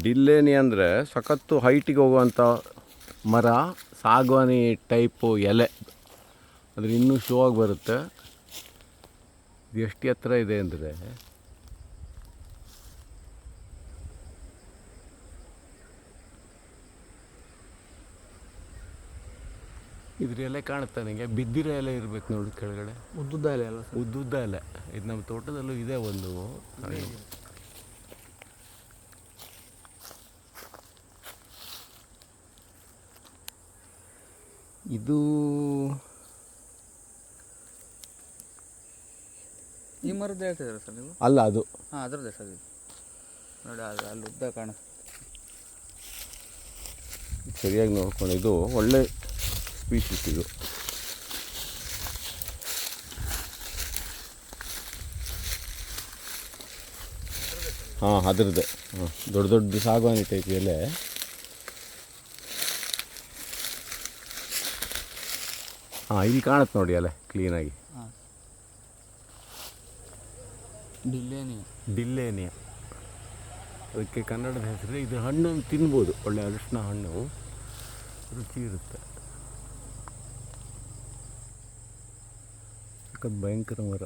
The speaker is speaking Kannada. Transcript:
ಡಿಲ್ಲೇನಿ ಅಂದರೆ ಸಖತ್ತು ಹೈಟಿಗೆ ಹೋಗುವಂಥ ಮರ, ಸಾಗವಾನಿ ಟೈಪು ಎಲೆ. ಆದರೆ ಇನ್ನೂ ಶೋ ಆಗಿ ಬರುತ್ತೆ. ಇದು ಎಷ್ಟು ಎತ್ತರ ಇದೆ ಅಂದರೆ ಇದ್ರ ಎಲೆ ಕಾಣುತ್ತೆ ನನಗೆ. ಬಿದ್ದಿರೋ ಎಲೆ ಇರಬೇಕು ನೋಡಿ ಕೆಳಗಡೆ. ಉದ್ದುದ್ದ ಎಲೆ ಅಲ್ಲ? ಉದ್ದುದ್ದ ಎಲೆ. ಇದು ನಮ್ಮ ತೋಟದಲ್ಲೂ ಇದೆ ಒಂದು. ಇದು ಈ ಮರದ್ದು ಹೇಳ್ತಿದ್ದೀರಾ ಸರ್ ನೀವು? ಅಲ್ಲ, ಅದು ಹಾಂ ಅದರದ್ದೇ ಸರ್ ಇದು ನೋಡಿ. ಅದು ಅಲ್ಲಿ ಉದ್ದ ಕಾಣಿಸ್ತು. ಸರಿಯಾಗಿ ನೋಡ್ಕೊಂಡು, ಇದು ಒಳ್ಳೆ ಸ್ಪೀಶೀಸ್ ಇದು. ಹಾಂ ಅದರದ್ದೇ. ಹಾಂ ದೊಡ್ಡ ದೊಡ್ಡ ಸಾಗವಾನಿ ಟೈಪ್ ಎಲೆ. ಹಾಂ ಇಲ್ಲಿ ಕಾಣುತ್ತೆ ನೋಡಿ ಎಲೆ ಕ್ಲೀನಾಗಿ. ಹಾಂ ಡಿಲ್ಲೇನಿಯಾ. ಡಿಲ್ಲೇನಿಯಾ ಅದಕ್ಕೆ ಕನ್ನಡದ ಹೆಸರು. ಇದು ಹಣ್ಣನ್ನು ತಿನ್ಬೋದು, ಒಳ್ಳೆ ಅರಿಶಿನ ಹಣ್ಣು, ರುಚಿ ಇರುತ್ತೆ. ಸಖತ್ ಭಯಂಕರ ಮರ.